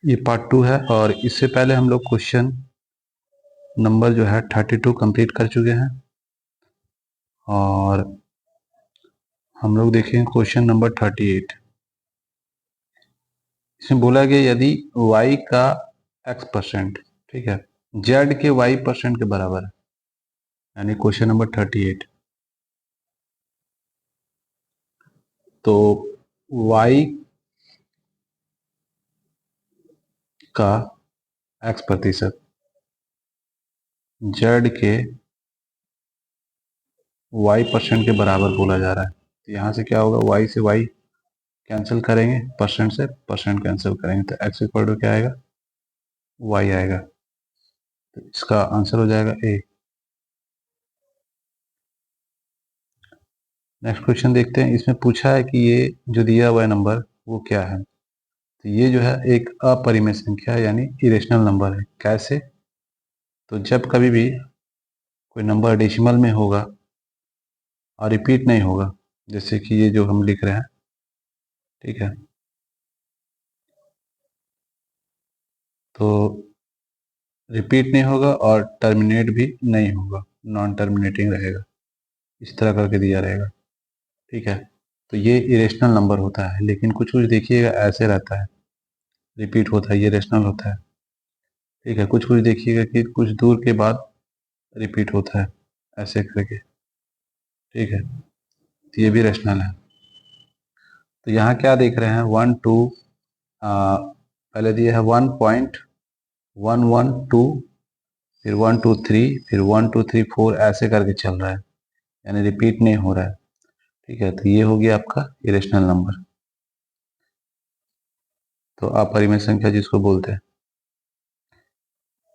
ये पार्ट 2 है और इससे पहले हम लोग क्वेश्चन नंबर जो है 32 कंप्लीट कर चुके हैं और हम लोग देखेंगे क्वेश्चन नंबर 38। इसमें बोला गया यदि y का x%, ठीक है, z के y% के बराबर है, यानी क्वेश्चन नंबर 38। तो y का x% z के y% के बराबर बोला जा रहा है। तो यहाँ से क्या होगा, y से y कैंसिल करेंगे, परसेंट से परसेंट कैंसिल करेंगे, तो x इक्वल टू क्या आएगा, y आएगा। तो इसका आंसर हो जाएगा ए। नेक्स्ट क्वेश्चन देखते हैं। इसमें पूछा है कि ये जो दिया हुआ है नंबर वो क्या है। तो ये जो है एक अपरिमेय संख्या है, यानी इरेशनल नंबर है। कैसे, तो जब कभी भी कोई नंबर डेसिमल में होगा और रिपीट नहीं होगा, जैसे कि ये जो हम लिख रहे हैं, ठीक है, तो रिपीट नहीं होगा और टर्मिनेट भी नहीं होगा, नॉन टर्मिनेटिंग रहेगा, इस तरह करके दिया रहेगा, ठीक है। तो ये इरेशनल नंबर होता है। लेकिन कुछ कुछ देखिएगा ऐसे रहता है, रिपीट होता है, ये रेशनल होता है, ठीक है। कुछ कुछ देखिएगा कि कुछ दूर के बाद रिपीट होता है, ऐसे करके, ठीक है, तो ये भी रेशनल है। तो यहाँ क्या देख रहे हैं, 1 2, पहले दिया है 1.112, फिर 1 2 3, फिर 1 2 3 4, ऐसे करके चल रहा है, यानी रिपीट नहीं हो रहा है, ठीक है। तो ये हो गया आपका इरेशनल नंबर। तो अपरिमेय संख्या जिसको बोलते हैं।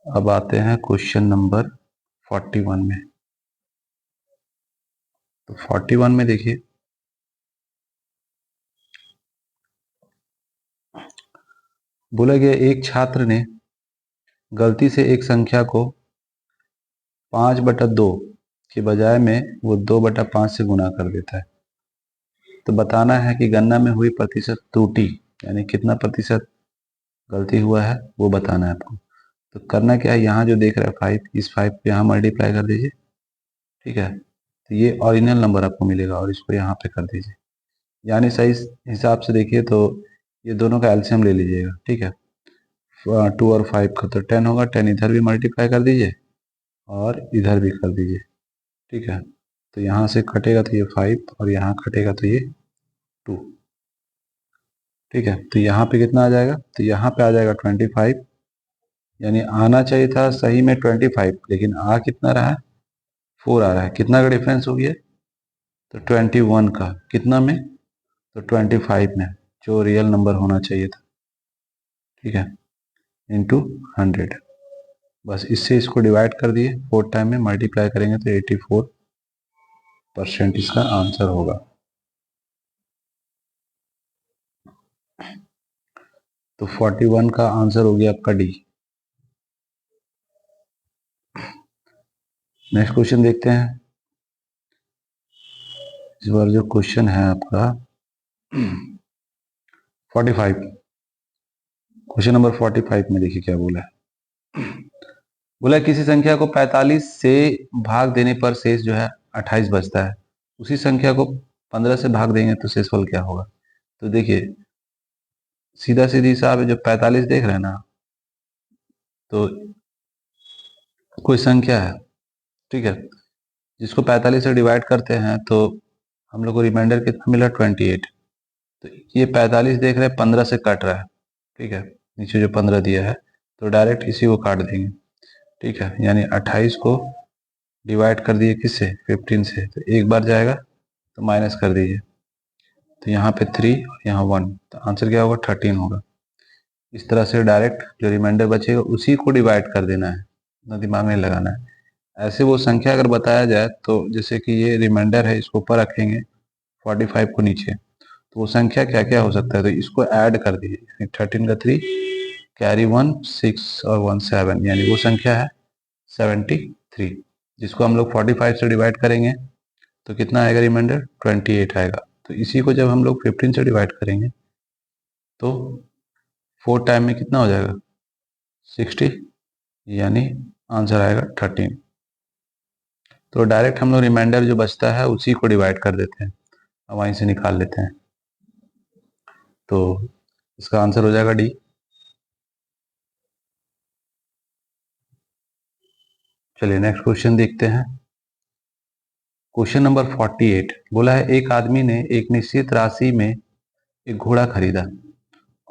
अब आते हैं क्वेश्चन नंबर 41 में। तो 41 में देखिए, बोला गया एक छात्र ने गलती से एक संख्या को 5/2 के बजाय में वो 2/5 से गुणा कर देता है। तो बताना है कि गणना में हुई प्रतिशत त्रुटि, यानी कितना प्रतिशत गलती हुआ है वो बताना है आपको। तो करना क्या है, यहाँ जो देख रहे हैं 5, इस 5 को यहाँ मल्टीप्लाई कर दीजिए, ठीक है। तो ये ओरिजिनल नंबर आपको मिलेगा और इसको यहाँ पे कर दीजिए, यानी सही हिसाब से देखिए तो ये दोनों का एलसीएम ले लीजिएगा, ठीक है। 2 और 5 का तो 10 होगा, 10 इधर भी मल्टीप्लाई कर दीजिए और इधर भी कर दीजिए, ठीक है। तो यहाँ से कटेगा तो ये 5 और यहाँ कटेगा तो ये 2, ठीक है। तो यहाँ पे कितना आ जाएगा, तो यहाँ पे आ जाएगा 25, यानी आना चाहिए था सही में 25, लेकिन आ कितना रहा है, 4 आ रहा है। कितना का डिफरेंस हो गया, तो 21 का, कितना में, तो 25 में, जो रियल नंबर होना चाहिए था, ठीक है, इंटू 100। बस इससे इसको डिवाइड कर दिए, 4 टाइम में मल्टीप्लाई करेंगे तो 84% इसका आंसर होगा। तो 41 का आंसर हो गया आपका डी। नेक्स्ट क्वेश्चन देखते हैं। इस बार जो क्वेश्चन है आपका 45, क्वेश्चन नंबर 45 में देखिए क्या बोला है। बोला किसी संख्या को 45 से भाग देने पर शेष जो है 28 बचता है, उसी संख्या को 15 से भाग देंगे तो शेषफल क्या होगा। तो देखिए सीधा सीधी हिसाब है, जो 45 देख रहे हैं ना, तो कोई संख्या है, ठीक है, जिसको 45 से डिवाइड करते हैं तो हम लोग को रिमाइंडर कितना मिला, 28। तो ये 45 देख रहे हैं 15 से कट रहा है, ठीक है, नीचे जो 15 दिया है, तो डायरेक्ट इसी को काट देंगे, ठीक है। यानी 28 को डिवाइड कर दिए किससे, 15 से, तो एक बार जाएगा तो माइनस कर दीजिए, तो यहाँ पे 3 और यहाँ 1, तो आंसर क्या होगा, 13 होगा। इस तरह से डायरेक्ट जो रिमाइंडर बचेगा उसी को डिवाइड कर देना है, ना दिमाग नहीं लगाना है। ऐसे वो संख्या अगर बताया जाए तो जैसे कि ये रिमाइंडर है, इसको ऊपर रखेंगे, 45 को नीचे, तो वो संख्या क्या क्या हो सकता है, तो इसको ऐड कर दीजिए, 13 का 3, कैरी 1 6 और 1 7, यानी वो संख्या है 73, जिसको हम लोग 45 से डिवाइड करेंगे तो कितना आएगा, रिमाइंडर 28 आएगा। तो इसी को जब हम लोग 15 से डिवाइड करेंगे तो 4 टाइम में कितना हो जाएगा 60, यानी आंसर आएगा 13। तो डायरेक्ट हम लोग रिमाइंडर जो बचता है उसी को डिवाइड कर देते हैं, अब वहीं से निकाल लेते हैं। तो इसका आंसर हो जाएगा डी। चलिए नेक्स्ट क्वेश्चन देखते हैं। क्वेश्चन नंबर 48 बोला है एक आदमी ने एक निश्चित राशि में एक घोड़ा खरीदा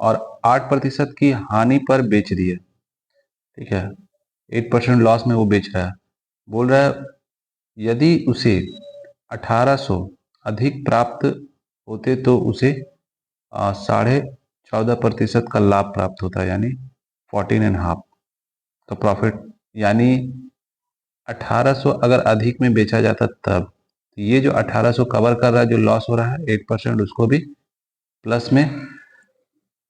और 8% की हानि पर बेच दिया। ठीक है, 8% लॉस में वो बेच रहा है। बोल रहा है यदि उसे 1800 अधिक प्राप्त होते तो उसे 14.5% का लाभ प्राप्त होता है, यानी 14.5 का प्रॉफिट। यानी 1800 अगर अधिक में बेचा जाता तब, तो ये जो 1800 कवर कर रहा है जो लॉस हो रहा है 8%, उसको भी प्लस में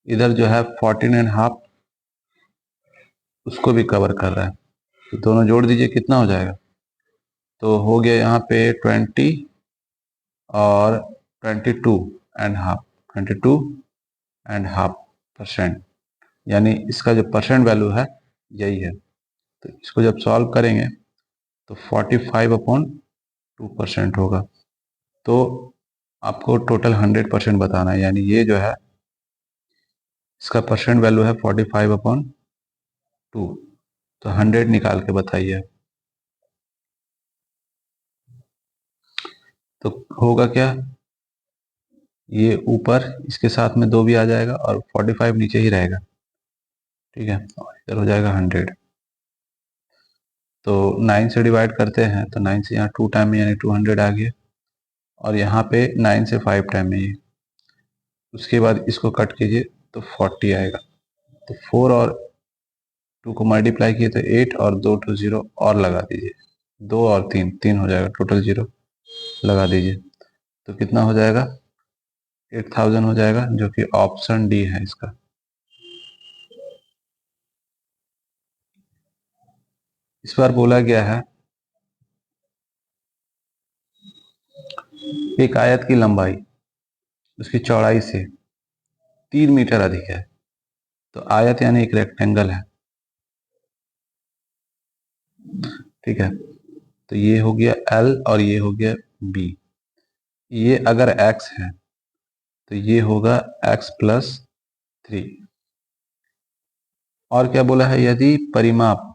इधर जो है 14.5 उसको भी कवर कर रहा है। तो दोनों जोड़ दीजिए कितना हो जाएगा, तो हो गया यहाँ पे 20 और 22.5%, यानी इसका जो परसेंट वैल्यू है यही है। तो इसको जब सॉल्व करेंगे तो 45/2% होगा। तो आपको टोटल 100% बताना है, यानी ये जो है इसका परसेंट वैल्यू है 45/2, तो 100 निकाल के बताइए। तो होगा क्या, ये ऊपर इसके साथ में 2 भी आ जाएगा और 45 नीचे ही रहेगा। ठीक है, और इधर हो जाएगा 100। तो 9 से डिवाइड करते हैं तो 9 से यहाँ 2 टाइम में यानी 200 आ गया, और यहाँ पे 9 से 5 टाइम में ये, उसके बाद इसको कट कीजिए तो 40 आएगा। तो 4 और 2 को मल्टीप्लाई किए तो 8 और 2 to 0 और लगा दीजिए, 2 और 3 हो जाएगा, टोटल 0 लगा दीजिए। तो कितना हो जाएगा 8000 हो जाएगा, जो कि ऑप्शन डी है इसका। इस बार बोला गया है एक आयत की लंबाई उसकी चौड़ाई से 3 मीटर अधिक है। तो आयत यानी एक रेक्टेंगल है। ठीक है, तो ये हो गया L और ये हो गया B। ये अगर x है तो ये होगा x+3। और क्या बोला है, यदि परिमाप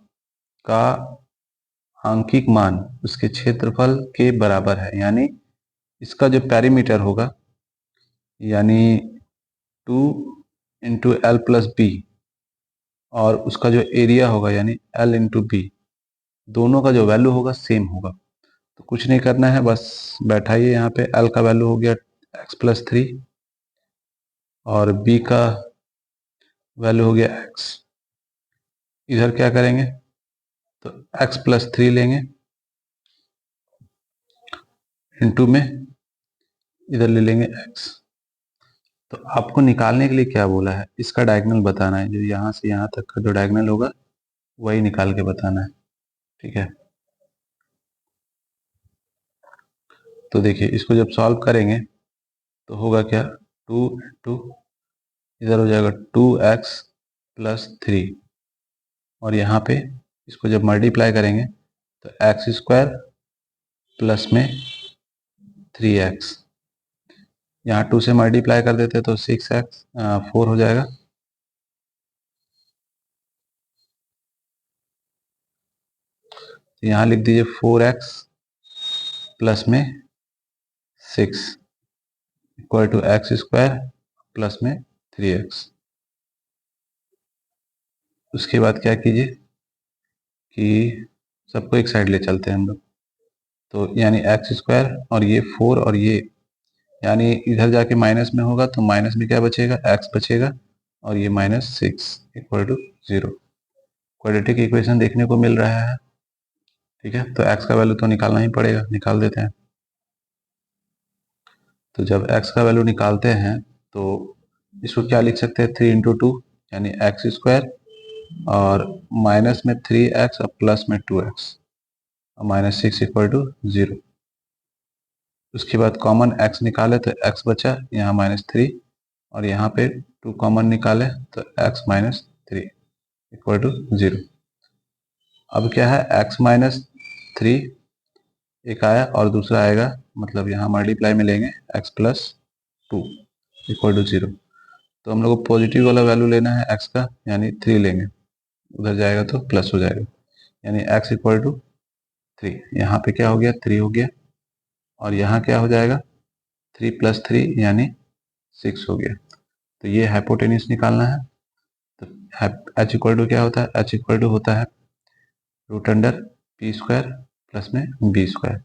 का आंकिक मान उसके क्षेत्रफल के बराबर है, यानी इसका जो पेरीमीटर होगा यानी 2 इंटू L+B, और उसका जो एरिया होगा यानी L इंटू B, दोनों का जो वैल्यू होगा सेम होगा। तो कुछ नहीं करना है, बस बैठाइए यहाँ पे। L का वैल्यू हो गया x+3 और B का वैल्यू हो गया x। इधर क्या करेंगे तो x+3 लेंगे, इंटू में इधर ले लेंगे x। तो आपको निकालने के लिए क्या बोला है, इसका डायगोनल बताना है, जो यहाँ से यहाँ तक का जो डायगोनल होगा वही निकाल के बताना है। ठीक है, तो देखिए इसको जब सॉल्व करेंगे तो होगा क्या, 2 इंटू इधर हो जाएगा 2x+3, और यहाँ पे इसको जब मल्टीप्लाई करेंगे तो x² प्लस में 3x, यहाँ 2 से मल्टीप्लाई कर देते तो 4 हो जाएगा। तो यहाँ लिख दीजिए 4x प्लस में 6 इक्वल टू x² प्लस में 3x। उसके बाद क्या कीजिए कि सबको एक साइड ले चलते हैं हम लोग। तो यानी x² और ये 4 और ये, यानी इधर जाके माइनस में होगा तो माइनस में क्या बचेगा, x बचेगा, और ये -6 इक्वल टू 0। क्वाड्रेटिक इक्वेशन देखने को मिल रहा है। ठीक है, तो x का वैल्यू तो निकालना ही पड़ेगा, निकाल देते हैं। तो जब x का वैल्यू निकालते हैं तो इसको क्या लिख सकते हैं, 3 इंटू 2 यानी x², और माइनस में 3x और प्लस में 2x, और -6 इक्वल टू 0। उसके बाद कॉमन x निकाले तो x बचा, यहाँ -3 और यहाँ पे 2 कॉमन निकाले तो x माइनस 3 इक्वल टू 0। अब क्या है, x माइनस 3 एक आया और दूसरा आएगा, मतलब यहाँ मल्टीप्लाई में लेंगे x प्लस 2 इक्वल टू 0। तो हम लोग को पॉजिटिव वाला वैल्यू लेना है x का, यानी 3 लेंगे, उधर जाएगा तो प्लस हो जाएगा, यानी x इक्वल टू 3। यहाँ पे क्या हो गया, 3 हो गया, और यहाँ क्या हो जाएगा, 3 प्लस 3 यानी 6 हो गया। तो ये हाइपोटेन्यूस निकालना है। तो h इक्वल टू क्या होता है, h इक्वल टू होता है root under p square plus में बी स्क्वायर।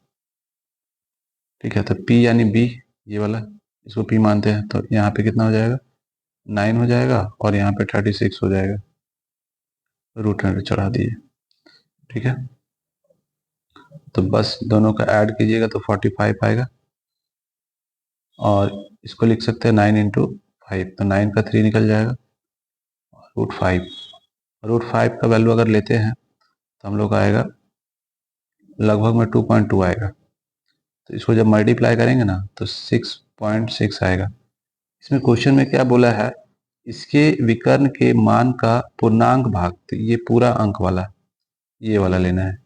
ठीक है, तो p यानी b, ये वाला, इसको p मानते हैं, तो यहाँ पे कितना हो जाएगा, 9 हो जाएगा, और यहाँ पे 36 हो जाएगा, रूट अंडर चढ़ा दिए। ठीक है, तो बस दोनों का ऐड कीजिएगा तो 45 आएगा, और इसको लिख सकते हैं 9 इंटू 5, तो 9 का 3 निकल जाएगा, रूट 5 का वैल्यू अगर लेते हैं तो हम लोग का आएगा लगभग में 2.2 आएगा। तो इसको जब मल्टीप्लाई करेंगे ना तो 6.6 आएगा। इसमें क्वेश्चन में क्या बोला है, इसके विकर्ण के मान का पूर्णांक भाग, तो ये पूरा अंक वाला, ये वाला लेना है,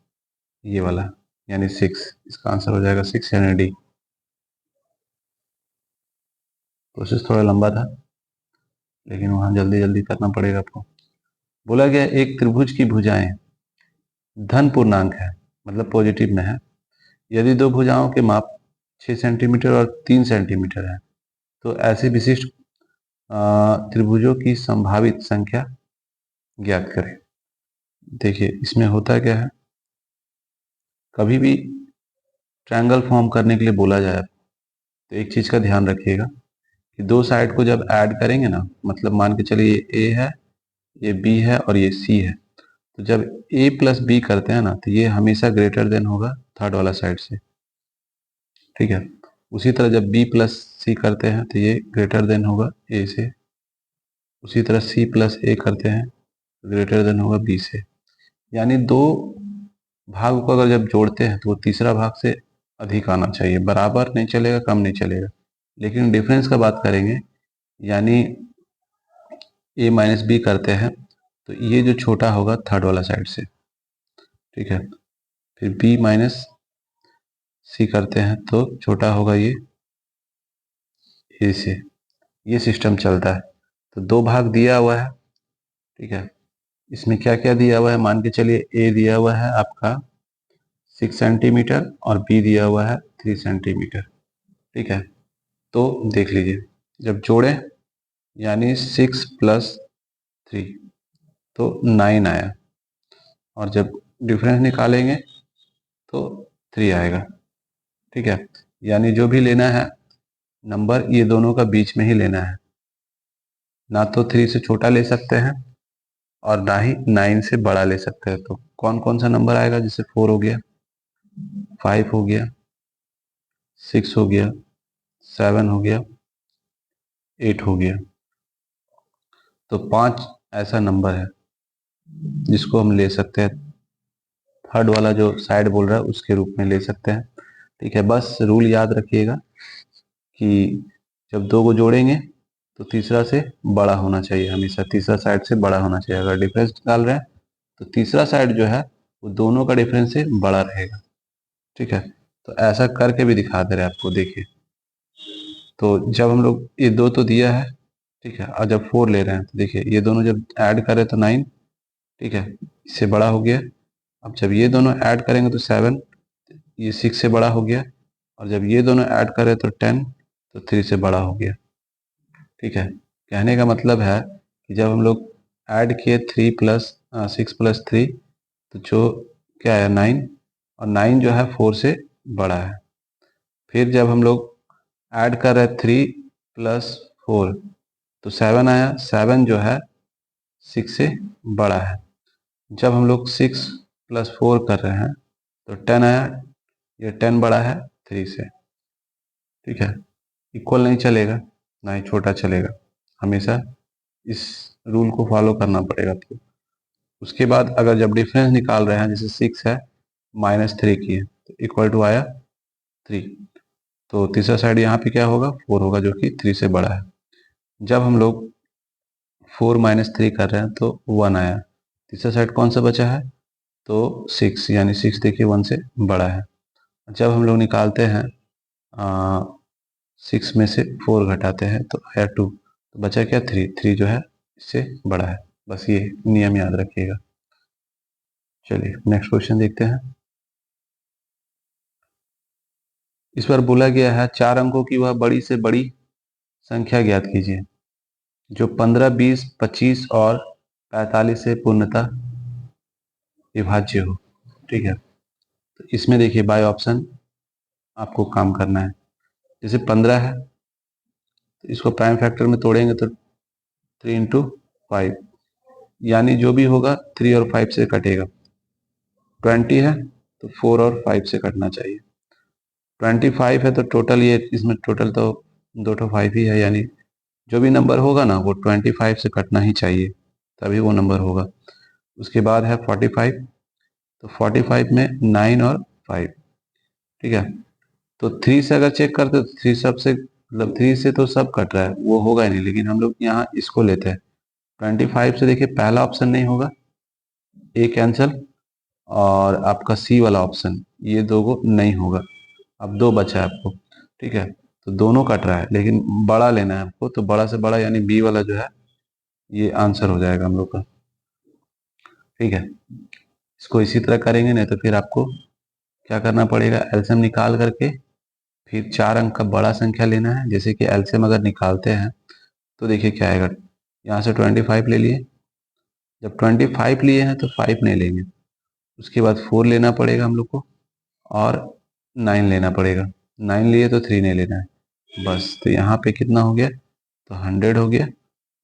ये वाला, यानी 6। इसका आंसर हो जाएगा 6 यानी डी। प्रोसेस थोड़ा लंबा था, लेकिन वहां जल्दी जल्दी करना पड़ेगा आपको। बोला गया एक त्रिभुज की भुजाएं धन पूर्णांक है, मतलब पॉजिटिव में है, यदि दो भुजाओं के माप 6 सेंटीमीटर और 3 सेंटीमीटर है, तो ऐसे विशिष्ट त्रिभुजों की संभावित संख्या ज्ञात करें। देखिए इसमें होता क्या है, कभी भी ट्रायंगल फॉर्म करने के लिए बोला जाए तो एक चीज का ध्यान रखिएगा कि दो साइड को जब ऐड करेंगे ना, मतलब मान के चलिए ये ए है, ये बी है और ये सी है, तो जब a प्लस बी करते हैं ना तो ये हमेशा ग्रेटर देन होगा थर्ड वाला साइड से। ठीक है, उसी तरह जब b प्लस सी करते हैं तो ये ग्रेटर देन होगा a से, उसी तरह c प्लस a करते हैं तो ग्रेटर देन होगा b से। यानी दो भाग को अगर जब जोड़ते हैं तो वो तीसरा भाग से अधिक आना चाहिए, बराबर नहीं चलेगा, कम नहीं चलेगा। लेकिन डिफरेंस का बात करेंगे, यानी a माइनस बी करते हैं तो ये जो छोटा होगा थर्ड वाला साइड से। ठीक है, फिर b माइनस सी करते हैं तो छोटा होगा ये ए से। ये सिस्टम चलता है। तो दो भाग दिया हुआ है। ठीक है, इसमें क्या क्या दिया हुआ है, मान के चलिए ए दिया हुआ है आपका 6 सेंटीमीटर और बी दिया हुआ है 3 सेंटीमीटर। ठीक है, तो देख लीजिए जब जोड़े यानी 6 प्लस 3 तो 9 आया, और जब डिफरेंस निकालेंगे तो 3 आएगा। ठीक है, यानी जो भी लेना है नंबर ये दोनों का बीच में ही लेना है, ना तो 3 से छोटा ले सकते हैं और ना ही 9 से बड़ा ले सकते हैं। तो कौन कौन सा नंबर आएगा, जैसे 4 हो गया, 5 हो गया, 6 हो गया, 7 हो गया, 8 हो गया। तो 5 ऐसा नंबर है जिसको हम ले सकते हैं, थर्ड वाला जो साइड बोल रहा है उसके रूप में ले सकते हैं। ठीक है, बस रूल याद रखिएगा कि जब दो को जोड़ेंगे तो तीसरा से बड़ा होना चाहिए, हमेशा तीसरा साइड से बड़ा होना चाहिए। अगर डिफरेंस निकाल रहे हैं तो तीसरा साइड जो है वो दोनों का डिफरेंस से बड़ा रहेगा। ठीक है, तो ऐसा करके भी दिखा दे रहे हैं आपको, देखिए। तो जब हम लोग ये दो तो दिया है, ठीक है, और जब 4 ले रहे हैं तो देखिए ये दोनों जब ऐड करें तो 9, ठीक है, इससे बड़ा हो गया। अब जब ये दोनों ऐड करेंगे तो 7, ये 6 से बड़ा हो गया, और जब ये दोनों ऐड करें तो 10, तो 3 से बड़ा हो गया। ठीक है, कहने का मतलब है कि जब हम लोग ऐड किए 6 प्लस 3, तो जो क्या है 9, और 9 जो है 4 से बड़ा है। फिर जब हम लोग ऐड कर रहे हैं 3 प्लस 4 तो 7 आया, 7 जो है 6 से बड़ा है। जब हम लोग 6 प्लस 4 कर रहे हैं तो 10 आया, ये 10 बड़ा है 3 से। ठीक है, इक्वल नहीं चलेगा, ना ही छोटा चलेगा, हमेशा इस रूल को फॉलो करना पड़ेगा आपको। उसके बाद अगर जब डिफरेंस निकाल रहे हैं, जैसे 6 है -3 की है तो इक्वल टू आया 3, तो तीसरा साइड यहाँ पे क्या होगा, 4 होगा, जो कि 3 से बड़ा है। जब हम लोग 4 माइनस 3 कर रहे हैं तो 1 आया। तीसरा सेट कौन सा बचा है? तो 6, यानी 6 देखिए 1 से बड़ा है। जब हम लोग निकालते हैं 6 में से 4 घटाते हैं तो आया 2, तो बचा क्या? 3 जो है इससे बड़ा है। बस ये नियम याद रखिएगा। चलिए नेक्स्ट क्वेश्चन देखते हैं। इस बार बोला गया है 4 अंकों की वह बड़ी से बड़ी संख्या ज्ञात कीजिए जो 15, 20, 25 और 45 से पूर्णतः विभाज्य हो। ठीक है, तो इसमें देखिए बाय ऑप्शन आपको काम करना है। जैसे 15 है तो इसको प्राइम फैक्टर में तोड़ेंगे तो 3 इंटू 5, यानी जो भी होगा 3 और 5 से कटेगा। 20 है तो 4 और 5 से कटना चाहिए। 25 है तो टोटल ये इसमें टोटल तो 2 5 ही है, यानी जो भी नंबर होगा ना वो 25 से कटना ही चाहिए, तभी वो नंबर होगा। उसके बाद है 45, तो 45 में 9 और 5। ठीक है, तो 3 से अगर चेक करते तो 3 सबसे मतलब 3 से तो सब कट रहा है, वो होगा ही नहीं, लेकिन हम लोग यहाँ इसको लेते हैं। 25 से देखिए पहला ऑप्शन नहीं होगा, ए कैंसल, और आपका सी वाला ऑप्शन ये दो नहीं होगा। अब 2 बचा है आपको। ठीक है, तो दोनों कट रहा है लेकिन बड़ा लेना है आपको, तो बड़ा से बड़ा यानी बी वाला जो है ये आंसर हो जाएगा हम लोग का। ठीक है, इसको इसी तरह करेंगे, नहीं तो फिर आपको क्या करना पड़ेगा, एलसीएम निकाल करके फिर 4 अंक का बड़ा संख्या लेना है। जैसे कि एलसीएम अगर निकालते हैं तो देखिए क्या आएगा, यहाँ से 25 ले लिए। जब 25 लिए हैं तो 5 नहीं लेंगे, उसके बाद 4 लेना पड़ेगा हम लोग को और 9 लेना पड़ेगा। 9 लिए तो 3 नहीं लेना है बस। तो यहाँ पे कितना हो गया, तो 100 हो गया,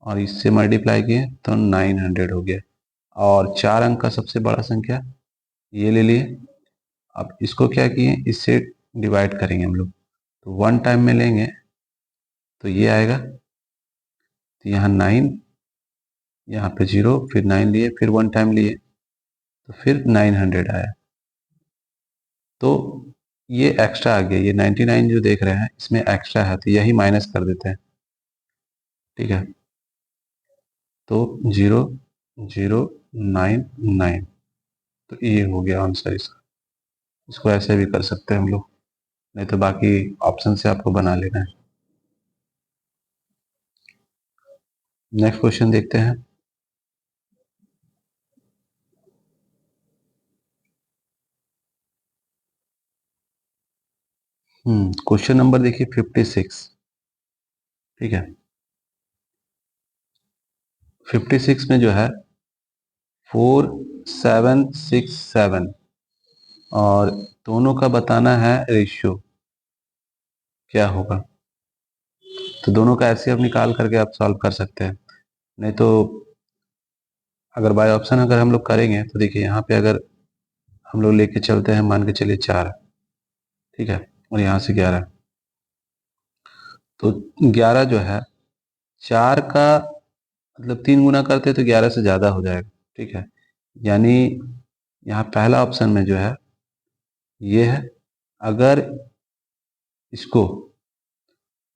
और इससे मल्टीप्लाई किए तो 900 हो गया। और 4 अंक का सबसे बड़ा संख्या ये ले लिए। अब इसको क्या किए, इससे डिवाइड करेंगे हम लोग, तो 1 टाइम में लेंगे तो ये आएगा। तो यहाँ 9, यहाँ पे 0, फिर 9 लिए, फिर 1 टाइम लिए तो फिर 900 आया। तो ये एक्स्ट्रा आ गया, ये 99 जो देख रहे हैं इसमें एक्स्ट्रा है, तो यही माइनस कर देते हैं। ठीक है, तो 0099, तो ये हो गया आंसर इसका। इसको ऐसे भी कर सकते हैं हम लोग, नहीं तो बाकी ऑप्शन से आपको बना लेना है। नेक्स्ट क्वेश्चन देखते हैं। क्वेश्चन नंबर देखिए 56। ठीक है, 56 में जो है 4767 और दोनों का बताना है रेशियो क्या होगा। तो दोनों का एचसीएफ निकाल करके आप सॉल्व कर सकते हैं, नहीं तो अगर बाय ऑप्शन अगर हम लोग करेंगे तो देखिए यहाँ पे अगर हम लोग लेके चलते हैं, मान के चलिए 4, ठीक है, और यहाँ से 11, तो 11 जो है 4 का मतलब 3 गुना करते तो 11 से ज़्यादा हो जाएगा। ठीक है, यानी यहाँ पहला ऑप्शन में जो है ये है। अगर इसको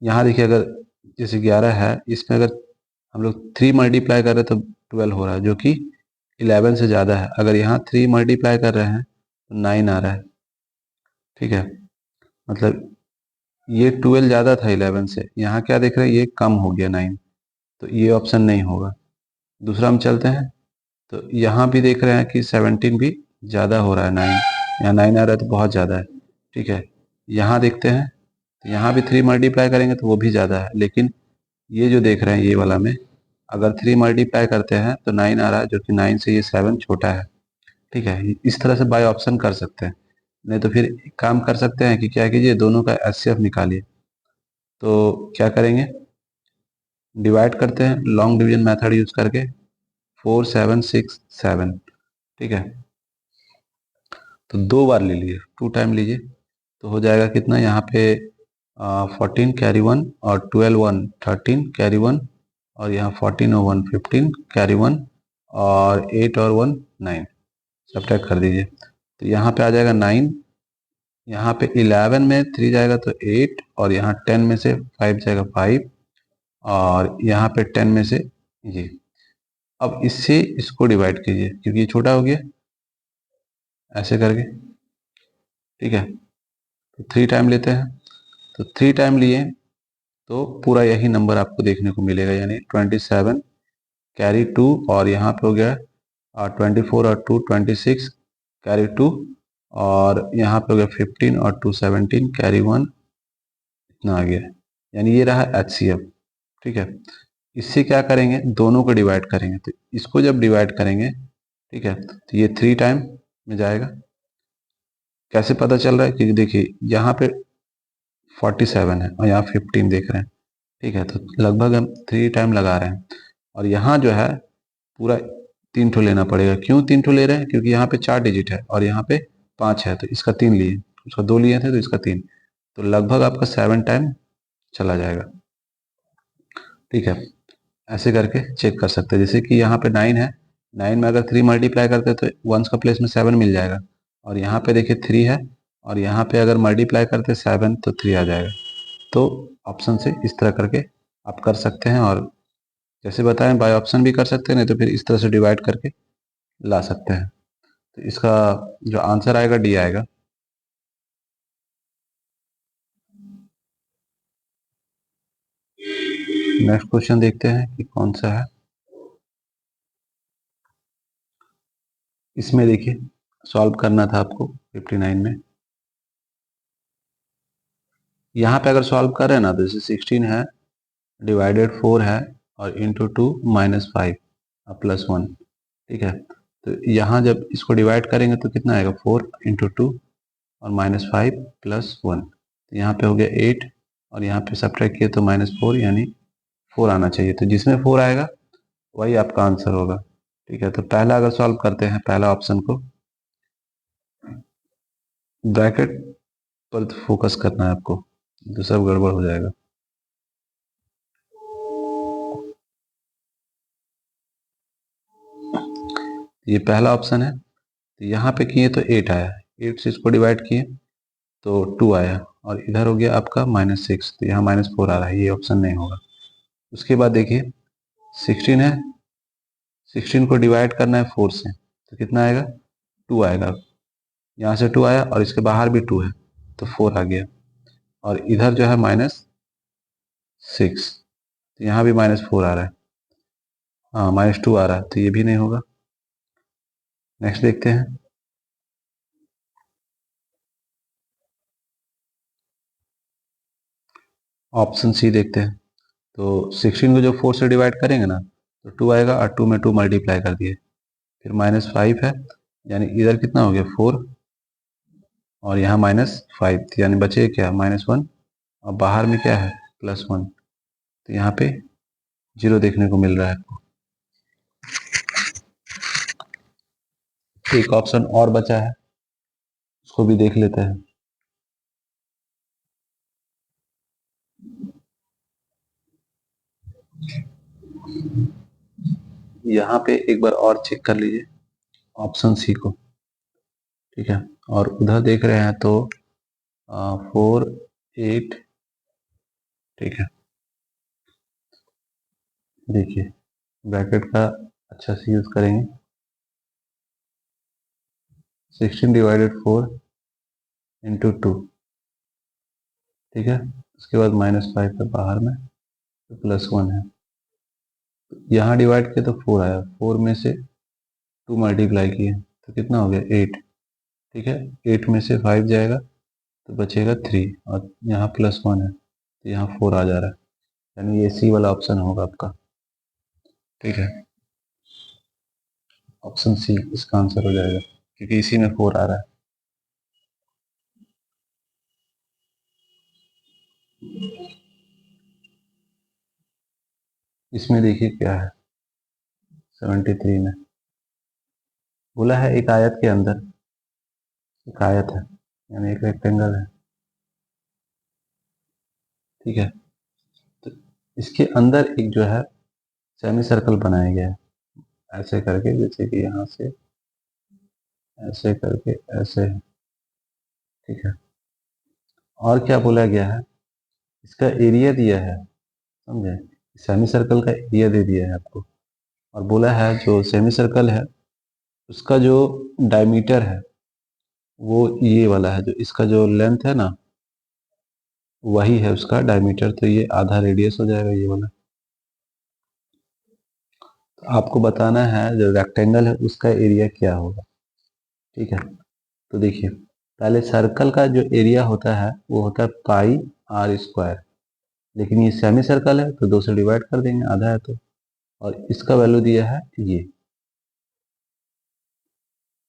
यहाँ देखिए, अगर जैसे 11 है, इसमें अगर हम लोग 3 मल्टीप्लाई कर रहे हैं तो 12 हो रहा है, जो कि 11 से ज़्यादा है। अगर यहाँ 3 मल्टीप्लाई कर रहे हैं तो 9 आ रहा है। ठीक है, मतलब ये 12 ज़्यादा था 11 से, यहाँ क्या देख रहे हैं, ये कम हो गया 9, तो ये ऑप्शन नहीं होगा। दूसरा हम चलते हैं, तो यहाँ भी देख रहे हैं कि 17 भी ज़्यादा हो रहा है 9, यहाँ 9 आ रहा है तो बहुत ज़्यादा है। ठीक है, यहाँ देखते हैं, तो यहाँ भी 3 मल्टीप्लाई करेंगे तो वो भी ज़्यादा है, लेकिन ये जो देख रहे हैं ये वाला में अगर 3 मल्टीप्लाई करते हैं तो 9 आ रहा है, जो कि 9 से ये 7 छोटा है। ठीक है, इस तरह से बाय ऑप्शन कर सकते हैं, नहीं तो फिर एक काम कर सकते हैं कि क्या कीजिए, दोनों का एचसीएफ निकालिए। तो क्या करेंगे, डिवाइड करते हैं लॉन्ग डिवीजन मेथड यूज करके, 4767। ठीक है, तो 2 बार ले लीजिए, 2 टाइम लीजिए, तो हो जाएगा कितना यहाँ पे 14 कैरी 1 और 12 1 13 कैरी 1, और यहाँ 14 और 1 15 कैरी 1, और 8 और 1 9, सब्ट्रैक्ट कर दीजिए, तो यहाँ पे आ जाएगा 9। यहाँ पे 11 में 3 जाएगा तो 8, और यहाँ 10 में से 5 जाएगा 5, और यहाँ पे 10 में से ये अब इससे इसको डिवाइड कीजिए क्योंकि ये छोटा हो गया, ऐसे करके। ठीक है, तो 3 टाइम लेते हैं, तो 3 टाइम लिए तो पूरा यही नंबर आपको देखने को मिलेगा, यानी 27 कैरी 2, और यहाँ पे हो गया 24 और 2 26 कैरी 2, और यहाँ पे हो गया 15 और 2 17 कैरी 1, इतना आ गया। यानी ये रहा HCF। ठीक है, इससे क्या करेंगे, दोनों को डिवाइड करेंगे, तो इसको जब डिवाइड करेंगे, ठीक है, तो ये 3 टाइम में जाएगा। कैसे पता चल रहा है, क्योंकि देखिए यहाँ पे 47 है और यहाँ 15 देख रहे हैं। ठीक है, तो लगभग हम 3 टाइम लगा रहे हैं, और यहाँ जो है पूरा 3 ठो लेना पड़ेगा। क्यों 3 ठो ले रहे हैं, क्योंकि यहाँ पे 4 डिजिट है और यहाँ पे 5 है, तो इसका 3 लिए, उसका 2 लिए थे तो इसका 3, तो लगभग आपका 7 टाइम चला जाएगा। ठीक है, ऐसे करके चेक कर सकते हैं। जैसे कि यहाँ पे 9 है, 9 में अगर 3 मल्टीप्लाई करते हैं तो वंस का प्लेस में 7 मिल जाएगा, और यहाँ पे देखिए 3 है, और यहाँ पे अगर मल्टीप्लाई करते 7 तो 3 आ जाएगा। तो ऑप्शन से इस तरह करके आप कर सकते हैं, और जैसे बताएं बाय ऑप्शन भी कर सकते हैं, नहीं तो फिर इस तरह से डिवाइड करके ला सकते हैं। तो इसका जो आंसर आएगा डी आएगा। नेक्स्ट क्वेश्चन देखते हैं कि कौन सा है। इसमें देखिए सॉल्व करना था आपको 59 में। यहाँ पे अगर सॉल्व करें ना, तो जैसे 16 है डिवाइडेड 4 है और इंटू 2 -5 प्लस 1। ठीक है, तो यहाँ जब इसको डिवाइड करेंगे तो कितना आएगा, 4 इंटू 2 और -5 प्लस 1, तो यहाँ पे हो गया 8, और यहाँ पे सब्ट्रैक्ट किए तो -4, यानी 4 आना चाहिए। तो जिसमें 4 आएगा वही आपका आंसर होगा। ठीक है, तो पहला अगर सॉल्व करते हैं पहला ऑप्शन को, ब्रैकेट पर फोकस करना है आपको, तो सब गड़बड़ हो जाएगा। ये पहला ऑप्शन है, तो यहाँ पे किए तो 8 आया, 8 से इसको डिवाइड किए तो 2 आया, और इधर हो गया आपका -6, तो यहाँ -4 आ रहा है, ये ऑप्शन नहीं होगा। उसके बाद देखिए 16 है, 16 को डिवाइड करना है 4 से, तो कितना आएगा, 2 आएगा। यहाँ से 2 आया और इसके बाहर भी 2 है, तो 4 आ गया, और इधर जो है -6, तो यहाँ भी -4 आ रहा है, हाँ -2 आ रहा है, तो ये भी नहीं होगा। नेक्स्ट देखते हैं। ऑप्शन सी देखते हैं। तो 16 को जो 4 से डिवाइड करेंगे ना, तो 2 आएगा, और 2 में 2 मल्टीप्लाई कर दिए, फिर -5 है, यानी इधर कितना हो गया 4, और यहाँ -5, यानी बचे क्या -1, और बाहर में क्या है +1, तो यहाँ पे 0 देखने को मिल रहा है आपको। एक ऑप्शन और बचा है, उसको भी देख लेते हैं। यहाँ पे एक बार और चेक कर लीजिए ऑप्शन सी को। ठीक है, और उधर देख रहे हैं तो 4 8, ठीक है, देखिए ब्रैकेट का अच्छा से यूज करेंगे। 16 डिवाइडेड 4 इंटू 2, ठीक है, उसके बाद -5 है बाहर में, तो +1 है, यहाँ डिवाइड किया तो 4 आया, 4 में से 2 मल्टीप्लाई किए तो कितना हो गया 8। ठीक है, 8 में से 5 जाएगा तो बचेगा 3, और यहाँ +1 है, तो यहाँ 4 आ जा रहा है, यानी ये सी वाला ऑप्शन होगा आपका। ठीक है, ऑप्शन सी इसका आंसर हो जाएगा, क्योंकि इसी में 4 आ रहा है। इसमें देखिए क्या है, 73 में बोला है एक आयत के अंदर, एक आयत है यानी एक रेक्टेंगल है। ठीक है, तो इसके अंदर एक जो है सेमी सर्कल बनाया गया है, ऐसे करके, जैसे कि यहाँ से ऐसे करके ऐसे है। ठीक है, और क्या बोला गया है, इसका एरिया दिया है, समझे, सेमी सर्कल का एरिया दे दिया है आपको। और बोला है जो सेमी सर्कल है उसका जो डायमीटर है वो ये वाला है, जो इसका जो लेंथ है ना वही है उसका डायमीटर, तो ये आधा रेडियस हो जाएगा ये वाला। तो आपको बताना है जो रेक्टेंगल है उसका एरिया क्या होगा। ठीक है, तो देखिए पहले सर्कल का जो एरिया होता है वो होता है पाई आर स्क्वायर, लेकिन ये सेमी सर्कल है तो 2 से डिवाइड कर देंगे, आधा है तो। और इसका वैल्यू दिया है ये,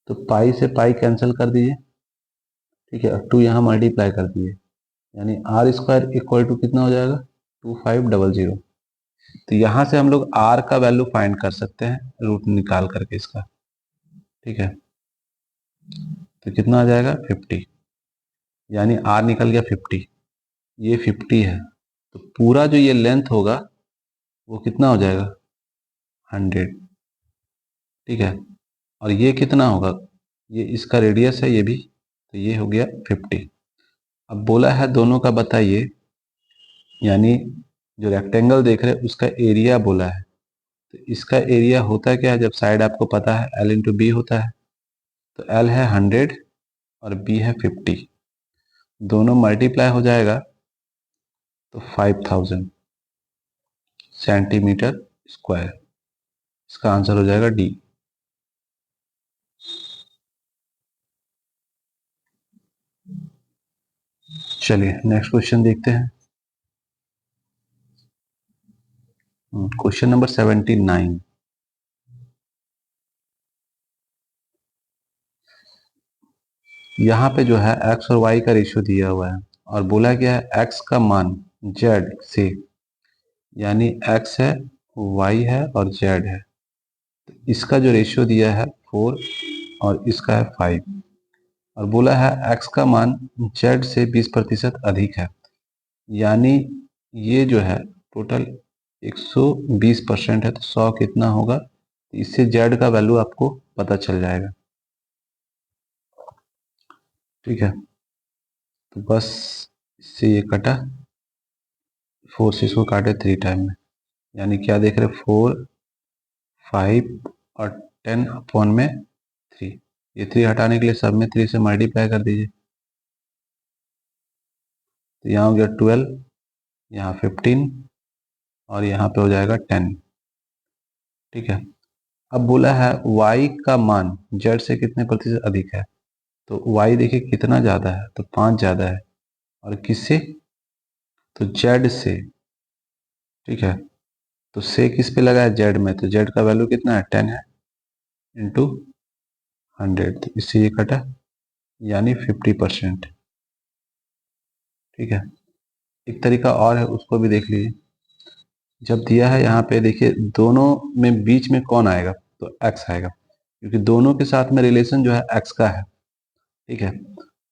तो पाई से पाई कैंसिल कर दीजिए। ठीक है, और 2 यहाँ मल्टीप्लाई कर दीजिए, यानी आर स्क्वायर इक्वल टू कितना हो जाएगा 2500। तो यहाँ से हम लोग आर का वैल्यू फाइंड कर सकते हैं रूट निकाल करके इसका। ठीक है, तो कितना आ जाएगा 50, यानी आर निकल गया 50, ये 50 है, तो पूरा जो ये लेंथ होगा वो कितना हो जाएगा 100। ठीक है, और ये कितना होगा, ये इसका रेडियस है ये भी, तो ये हो गया 50। अब बोला है दोनों का बताइए, यानी जो रेक्टेंगल देख रहे हैं उसका एरिया बोला है। तो इसका एरिया होता क्या है, जब साइड आपको पता है L इंटू बी होता है, तो L है 100 और B है 50, दोनों मल्टीप्लाई हो जाएगा तो 5000 सेंटीमीटर स्क्वायर। इसका आंसर हो जाएगा डी। चलिए नेक्स्ट क्वेश्चन देखते हैं। Question number 79। यहाँ पे जो है x और y का रेशियो दिया हुआ है और बोला गया है x का मान z से, यानी x है y है और z है, तो इसका जो रेशियो दिया है 4 और इसका है 5, और बोला है x का मान z से 20% अधिक है, यानी ये जो है टोटल 120% है, तो 100 कितना होगा, इससे z का वैल्यू आपको पता चल जाएगा। ठीक है, तो बस इससे ये कटा, 4 से इसको काटे 3 टाइम में, यानी क्या देख रहे 4 5 और 10 अपॉन में 3, ये 3 हटाने के लिए सब में 3 से मल्टीप्लाई कर दीजिए, तो यहाँ हो गया 12, यहाँ 15 और यहाँ पे हो जाएगा 10। ठीक है, अब बोला है y का मान z से कितने प्रतिशत अधिक है, तो y देखिए कितना ज़्यादा है, तो 5 ज़्यादा है, और किससे, तो z से। ठीक है, तो से किस पे लगा है z में, तो z का वैल्यू कितना है 10 है इंटू 100, तो इससे ये कटा, यानी 50%। ठीक है, एक तरीका और है उसको भी देख लीजिए। जब दिया है यहाँ पे देखिए दोनों में बीच में कौन आएगा, तो x आएगा, क्योंकि दोनों के साथ में रिलेशन जो है x का है। ठीक है,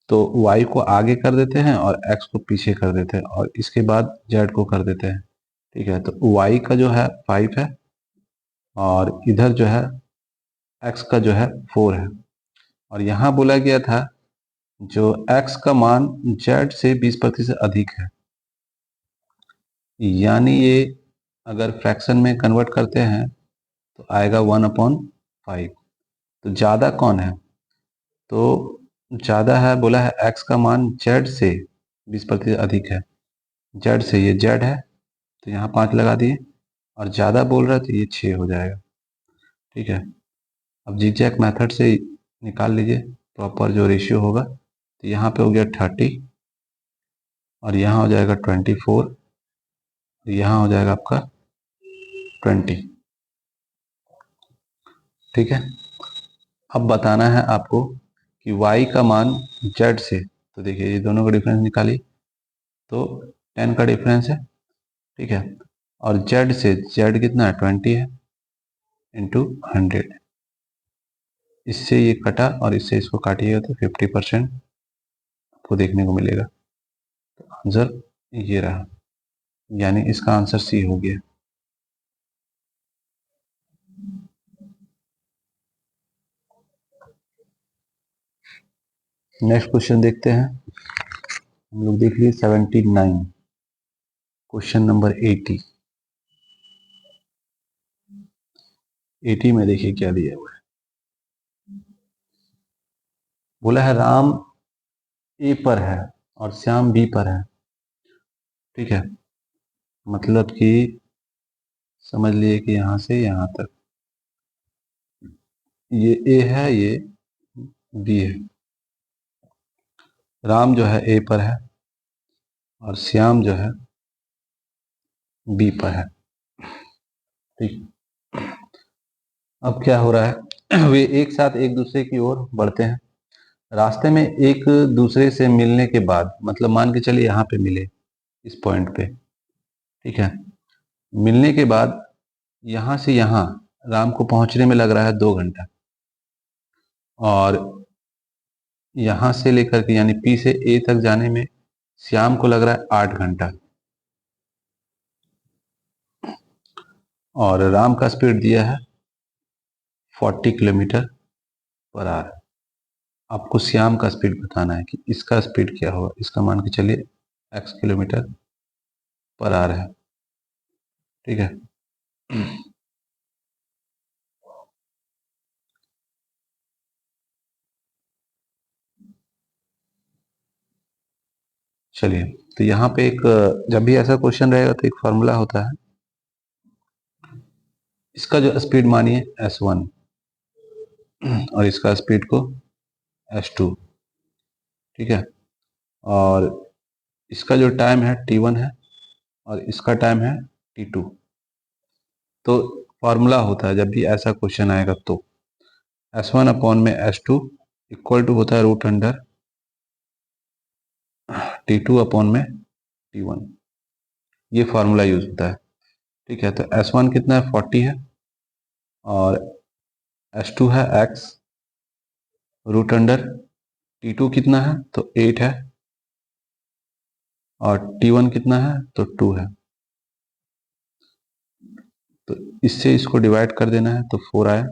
तो y को आगे कर देते हैं और x को पीछे कर देते हैं और इसके बाद z को कर देते हैं। ठीक है, तो y का जो है 5 है और इधर जो है x का जो है 4 है, और यहाँ बोला गया था जो x का मान z से 20% अधिक है, यानी ये अगर फ्रैक्शन में कन्वर्ट करते हैं तो आएगा 1/5। तो ज़्यादा कौन है, तो ज़्यादा है बोला है x का मान z से 20% अधिक है, z से ये z है तो यहाँ 5 लगा दिए, और ज़्यादा बोल रहा है तो ये 6 हो जाएगा। ठीक है, अब जीगजैग मेथड से निकाल लीजिए प्रॉपर जो रेशियो होगा, तो यहाँ पे हो गया 30 और यहाँ हो जाएगा 24, यहाँ हो जाएगा आपका 20। ठीक है, अब बताना है आपको कि y का मान z से, तो देखिए ये दोनों का डिफरेंस निकालिए, तो 10 का डिफरेंस है। ठीक है, और z से, z कितना है 20 है इंटू 100, इससे ये कटा और इससे इसको काटिएगा तो 50% आपको देखने को मिलेगा। तो आंसर ये रहा, यानी इसका आंसर सी हो गया। नेक्स्ट क्वेश्चन देखते हैं, हम लोग देख लिए 79। Question number 80। 80 में देखिए क्या दिया हुआ है। बोला है राम ए पर है और श्याम बी पर है। ठीक है, मतलब कि समझ लिए कि यहां से यहां तक ये ए है, ये बी है। राम जो है ए पर है और श्याम जो है बी पर है। ठीक, अब क्या हो रहा है वे एक साथ एक दूसरे की ओर बढ़ते हैं। रास्ते में एक दूसरे से मिलने के बाद, मतलब मान के चलिए यहाँ पे मिले इस पॉइंट पे, ठीक है, मिलने के बाद यहाँ से यहाँ राम को पहुंचने में लग रहा है 2 घंटा, और यहाँ से लेकर के यानी पी से ए तक जाने में श्याम को लग रहा है 8 घंटा, और राम का स्पीड दिया है 40 किलोमीटर पर आवर। आपको श्याम का स्पीड बताना है कि इसका स्पीड क्या होगा। इसका मान के चलिए x किलोमीटर पर आवर है। ठीक है, चलिए, तो यहाँ पे एक, जब भी ऐसा क्वेश्चन रहेगा तो एक फॉर्मूला होता है। इसका जो स्पीड मानिए s1 और इसका स्पीड को s2। ठीक है, और इसका जो टाइम है t1 है और इसका टाइम है t2। तो फॉर्मूला होता है जब भी ऐसा क्वेश्चन आएगा तो s1 अपॉन में s2 इक्वल टू होता है रूट अंडर t2 अपॉन में t1। ये फॉर्मूला यूज होता है। ठीक है, तो s1 कितना है 40 है और s2 है x रूट अंडर t2 कितना है तो 8 है और t1 कितना है तो 2 है। तो इससे इसको डिवाइड कर देना है तो 4 आया,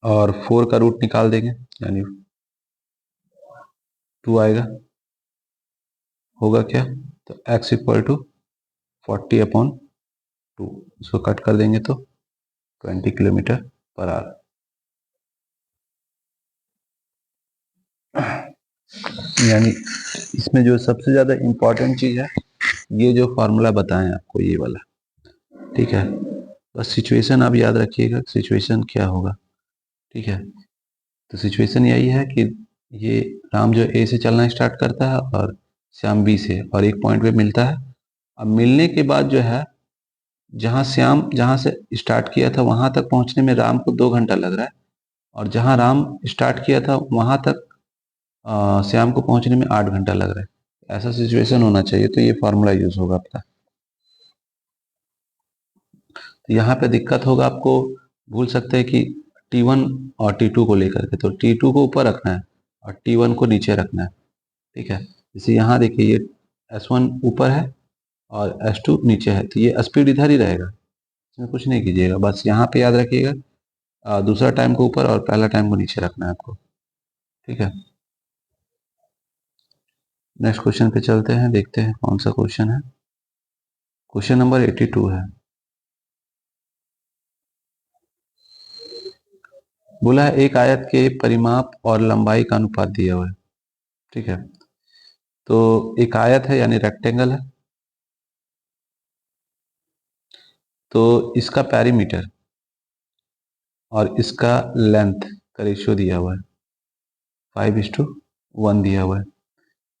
और 4 का रूट निकाल देंगे यानी 2 आएगा। होगा क्या, तो x इक्वल टू 40/2, इसको कट कर देंगे तो 20 किलोमीटर पर आवर। यानी इसमें जो सबसे ज़्यादा इम्पोर्टेंट चीज़ है ये जो फॉर्मूला बताएं आपको, ये वाला। ठीक है, बस सिचुएशन आप याद रखिएगा, सिचुएशन क्या होगा। ठीक है, तो सिचुएशन यही है कि ये राम जो ए से चलना स्टार्ट करता है और श्याम बी से, और एक पॉइंट पे मिलता है। अब मिलने के बाद जो है, जहाँ श्याम जहाँ से स्टार्ट किया था वहां तक पहुंचने में राम को 2 घंटा लग रहा है, और जहाँ राम स्टार्ट किया था वहां तक श्याम को पहुंचने में 8 घंटा लग रहा है। ऐसा सिचुएशन होना चाहिए, तो ये फॉर्मूला यूज होगा आपका। तो यहाँ पे दिक्कत होगा, आपको भूल सकते हैं कि T1 और T2 को लेकर के, तो T2 को ऊपर रखना है और T1 को नीचे रखना है। ठीक है, जैसे यहाँ देखिए ये S1 ऊपर है और S2 नीचे है, तो ये स्पीड इधर ही रहेगा, इसमें कुछ नहीं कीजिएगा। बस यहाँ पे याद रखिएगा दूसरा टाइम को ऊपर और पहला टाइम को नीचे रखना है आपको। ठीक है, नेक्स्ट क्वेश्चन पे चलते हैं, देखते हैं कौन सा क्वेश्चन है। क्वेश्चन नंबर 82 है। बोला है एक आयत के परिमाप और लंबाई का अनुपात दिया हुआ है। ठीक है, तो एक आयत है यानी रेक्टेंगल है, तो इसका पेरीमीटर और इसका लेंथ का रेशियो दिया हुआ है 5:1 दिया हुआ है।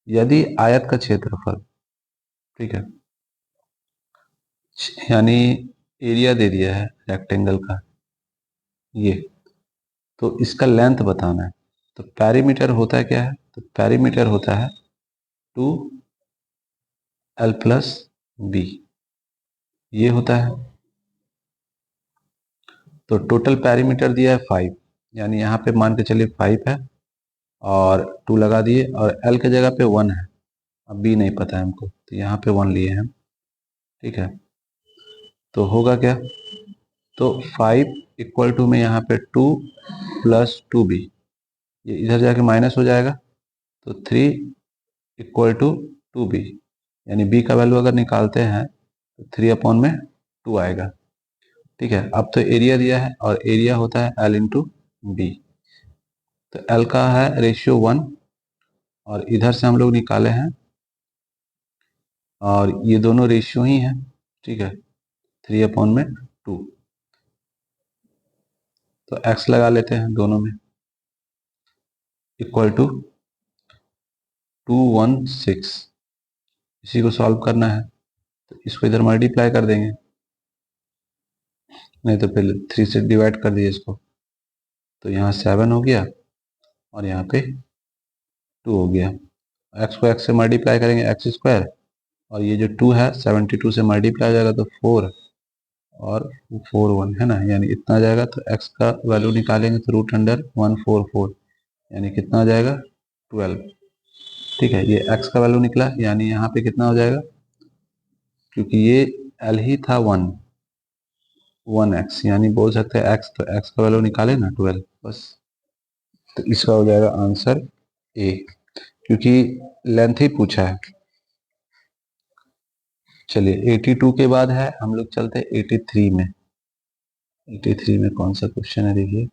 यदि आयत का क्षेत्रफल, ठीक है, यानी एरिया दे दिया है रेक्टेंगल का ये, तो इसका लेंथ बताना है। तो पेरीमीटर होता है क्या है, तो पेरीमीटर होता है 2l+b, ये होता है। तो टोटल पेरीमीटर दिया है 5, यानी यहाँ पे मान के चलिए 5 है और 2 लगा दिए, और l के जगह पे 1 है, अब b नहीं पता है हमको, तो यहाँ पे 1 लिए हैं हम। ठीक है, तो होगा क्या, तो 5 इक्वल टू में यहाँ पे 2+2b, ये इधर जाके माइनस हो जाएगा, तो 3 इक्वल टू 2b, यानी b का वैल्यू अगर निकालते हैं तो 3/2 आएगा। ठीक है। अब तो एरिया दिया है और एरिया होता है L इंटू बी। तो L का है रेशियो 1 और इधर से हम लोग निकाले हैं और ये दोनों रेशियो ही है। ठीक है, 3/2। तो x लगा लेते हैं दोनों में, इक्वल टू 216। इसी को सॉल्व करना है तो इसको इधर मल्टीप्लाई कर देंगे, नहीं तो पहले 3 से डिवाइड कर दिए इसको। तो यहाँ 7 हो गया और यहाँ पे 2 हो गया। x को x से मल्टीप्लाई करेंगे एक्स स्क्वायर, और ये जो 2 है 72 से मल्टीप्लाई आ जाएगा तो 4 और 4 1 है ना, यानी इतना आ जाएगा। तो x का वैल्यू निकालेंगे तो √144, यानी कितना आ जाएगा 12। ठीक है, ये x का वैल्यू निकला, यानी यहाँ पे कितना हो जाएगा, क्योंकि ये L ही था 1x, यानी बोल सकते हैं x, तो x का वैल्यू निकाले ना 12 बस। तो इसका हो जाएगा आंसर ए, क्योंकि लेंथ ही पूछा है। चलिए 82 के बाद है, हम लोग चलते हैं 83 में। 83 में कौन सा क्वेश्चन है देखिए।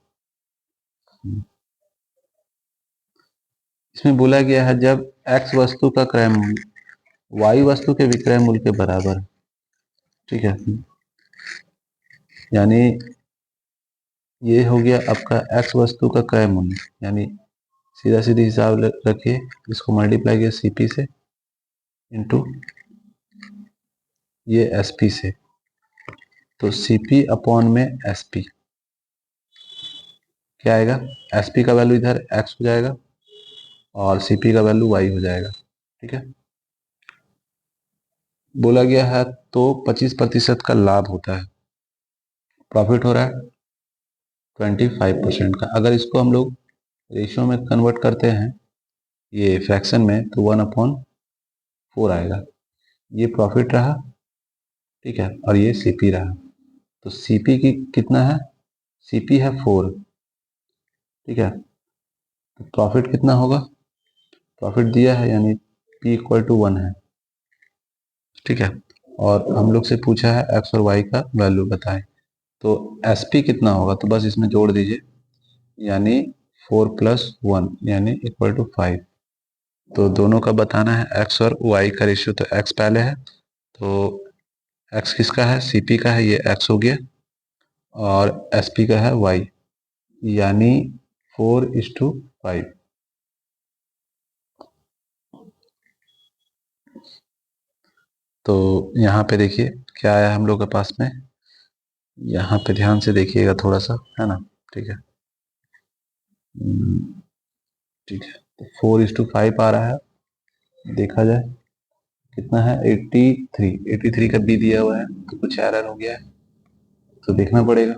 इसमें बोला गया है जब x वस्तु का क्रय मूल्य y वस्तु के विक्रय मूल्य के बराबर। ठीक है, यानी ये हो गया आपका x वस्तु का क्रय मूल्य, यानी सीधा सीधी हिसाब रखिए, इसको मल्टीप्लाई किया CP से इंटू ये SP से, तो CP अपॉन में SP क्या आएगा, SP का वैल्यू इधर x हो जाएगा और CP का वैल्यू y हो जाएगा। ठीक है, बोला गया है तो 25% का लाभ होता है, प्रॉफिट हो रहा है 25% का। अगर इसको हम लोग रेशियो में कन्वर्ट करते हैं, ये फ्रैक्शन में, तो 1/4 आएगा। ये प्रॉफिट रहा, ठीक है, और ये CP रहा। तो CP की कितना है, CP है 4। ठीक है, तो प्रॉफिट कितना होगा, प्रॉफिट दिया है यानी P इक्वल टू 1 है। ठीक है, और हम लोग से पूछा है x और y का वैल्यू बताएं, तो SP कितना होगा, तो बस इसमें जोड़ दीजिए, यानी 4 + 1 यानी इक्वल टू 5। तो दोनों का बताना है x और y का रेशियो, तो x पहले है, तो x किसका है, CP का है, ये x हो गया, और SP का है y, यानी 4:5। तो यहाँ पे देखिए क्या आया हम लोग के पास में, यहाँ पे ध्यान से देखिएगा थोड़ा सा, है ना। ठीक है, ठीक है, तो 4:5 आ रहा है। देखा जाए कितना है, 83 का बी दिया हुआ है, तो कुछ एरर हो गया है तो देखना पड़ेगा।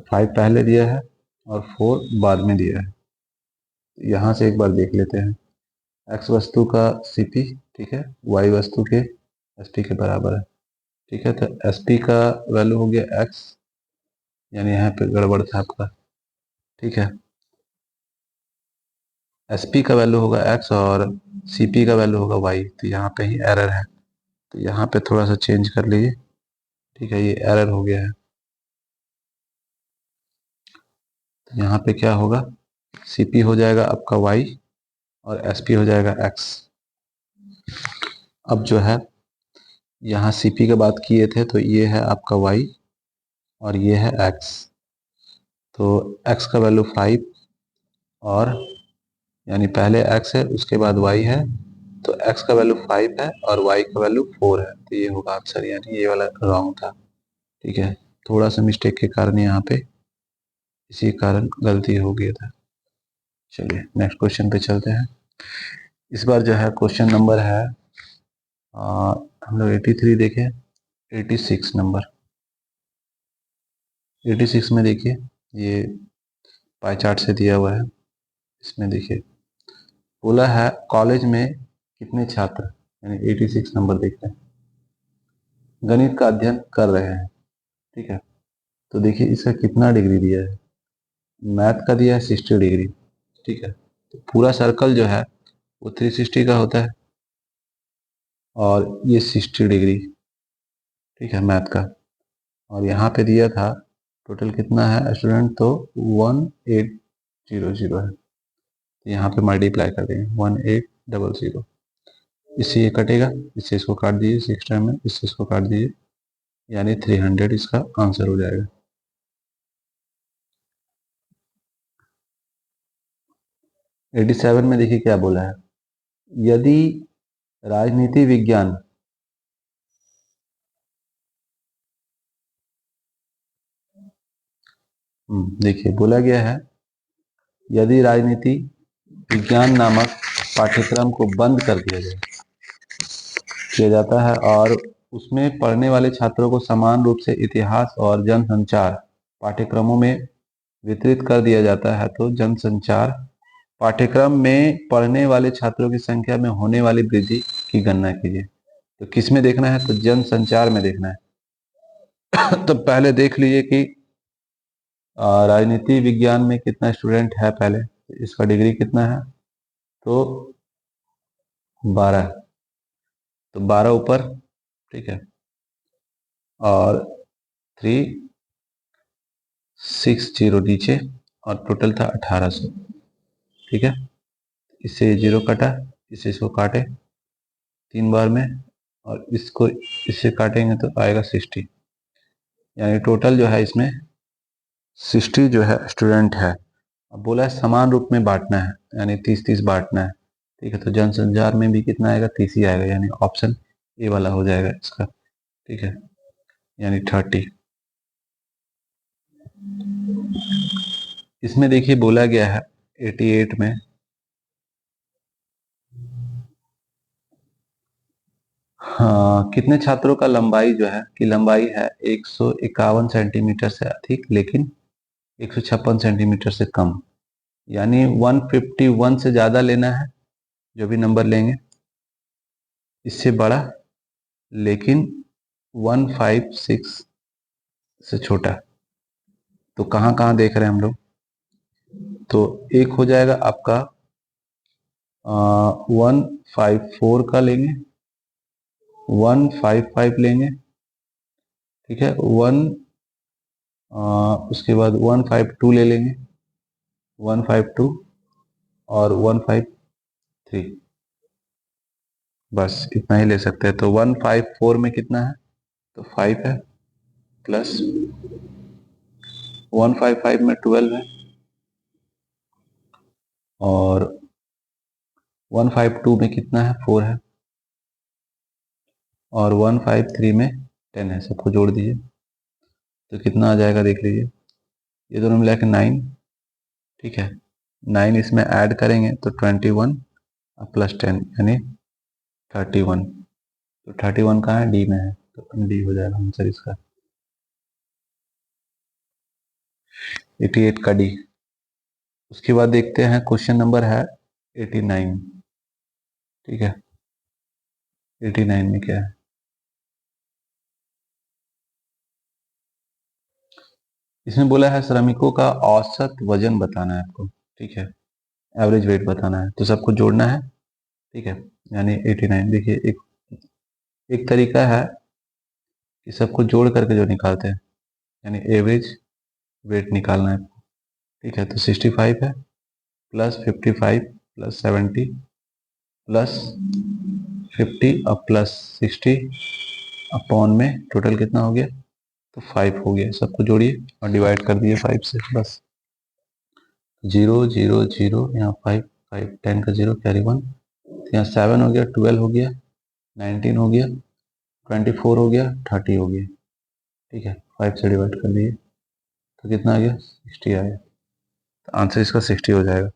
5 पहले दिया है और 4 बाद में दिया है। यहाँ से एक बार देख लेते हैं, x वस्तु का CP, ठीक है, y वस्तु के SP के बराबर है। ठीक है, तो SP का वैल्यू हो गया x, यानी यहाँ पे गड़बड़ था आपका। ठीक है, SP का वैल्यू होगा x और CP का वैल्यू होगा y, तो यहाँ पे ही एरर है, तो यहाँ पे थोड़ा सा चेंज कर लीजिए। ठीक है, ये एरर हो गया है, तो यहाँ पे क्या होगा, CP हो जाएगा आपका y और SP हो जाएगा x। अब जो है यहाँ CP की बात किए थे, तो ये है आपका y और ये है x, तो x का वैल्यू 5 और यानी पहले x है उसके बाद y है, तो x का वैल्यू 5 है और y का वैल्यू 4 है, तो ये होगा आंसर, यानी ये वाला रॉन्ग था। ठीक है, थोड़ा सा मिस्टेक के कारण यहाँ पे इसी कारण गलती हो गया था। चलिए नेक्स्ट क्वेश्चन पे चलते हैं। इस बार जो है क्वेश्चन नंबर है हम लोग 83 देखें, 86 नंबर। 86 में देखिए ये पाई चार्ट से दिया हुआ है, इसमें देखिए बोला है कॉलेज में कितने छात्र, यानी 86 नंबर देखते हैं, गणित का अध्ययन कर रहे हैं। ठीक है, तो देखिए इसका कितना डिग्री दिया है, मैथ का दिया है 60 डिग्री। ठीक है, तो पूरा सर्कल जो है वो 360 का होता है और ये 60 डिग्री। ठीक है, मैथ का, और यहाँ पे दिया था टोटल कितना है स्टूडेंट, तो 1800 है। तो यहाँ पे मल्टीप्लाई कर देंगे 1800, इससे ये कटेगा, इससे इसको काट दीजिए 6 टाइम में, इससे इसको काट दीजिए, यानी 300 इसका आंसर हो जाएगा। एटी 87 में देखिए क्या बोला है, यदि राजनीति विज्ञान देखिए बोला गया है, यदि राजनीति विज्ञान नामक पाठ्यक्रम को बंद कर किया जाता है और उसमें पढ़ने वाले छात्रों को समान रूप से इतिहास और जनसंचार पाठ्यक्रमों में वितरित कर दिया जाता है, तो जनसंचार पाठ्यक्रम में पढ़ने वाले छात्रों की संख्या में होने वाली वृद्धि की गणना कीजिए। तो किस में देखना है, तो जनसंचार में देखना है। तो पहले देख लीजिए कि राजनीति विज्ञान में कितना स्टूडेंट है, पहले इसका डिग्री कितना है, तो 12, तो 12 ऊपर, ठीक है, और 360 नीचे, और टोटल था 1800, ठीक है। इससे जीरो कटा, इससे इसको काटे 3 बार में, और इसको इससे काटेंगे तो आएगा 60, यानी टोटल जो है इसमें 60 जो है स्टूडेंट है। अब बोला है समान रूप में बांटना है, यानी 30-30 बांटना है, ठीक है। तो जनसंचार में भी कितना आएगा, 30 ही आएगा, यानी ऑप्शन ए वाला हो जाएगा इसका, ठीक है, यानी 30। इसमें देखिए बोला गया है 88 में, हाँ, कितने छात्रों का लंबाई जो है कि लंबाई है 151 सेंटीमीटर से अधिक लेकिन 156 सेंटीमीटर से कम, यानी 151 से ज़्यादा लेना है, जो भी नंबर लेंगे, इससे बड़ा, लेकिन 156 से छोटा। तो कहाँ कहाँ देख रहे हैं हम लोग, तो एक हो जाएगा आपका 154 का लेंगे, 155 लेंगे, ठीक है, उसके बाद 152 ले लेंगे, 152 और 153, बस इतना ही ले सकते हैं। तो 154 में कितना है, तो 5 है, प्लस 155 में 12 है, और 152 में कितना है, 4 है, और 153 में 10 है, सबको जोड़ दीजिए तो कितना आ जाएगा देख लीजिए, ये दोनों मिला के 9, ठीक है, 9 इसमें ऐड करेंगे तो 21 प्लस 10 यानी 31, तो 31 कहाँ है, डी में है, तो डी हो जाएगा आंसर इसका, 88 का डी। उसके बाद देखते हैं क्वेश्चन नंबर है 89, ठीक है, 89 में क्या है, इसमें बोला है श्रमिकों का औसत वजन बताना है आपको, ठीक है, एवरेज वेट बताना है, तो सबको जोड़ना है, ठीक है, यानी 89। देखिए एक एक तरीका है कि सबको जोड़ करके जो निकालते हैं, यानी एवरेज वेट निकालना है, ठीक है। तो 65 है, प्लस 55 प्लस 70 प्लस 50 और प्लस 60 अपॉन में टोटल कितना हो गया, तो 5 हो गया। सबको जोड़िए और डिवाइड कर दिए 5 से, बस 0 0 0, यहाँ 5 5 10 का 0 कैरी 1, यहाँ 7 हो गया, 12 हो गया, 19 हो गया, 24 हो गया, 30 हो गया, ठीक है, 5 से डिवाइड कर दिए तो कितना आ गया, 60 आया। तो आंसर इसका 60 हो जाएगा।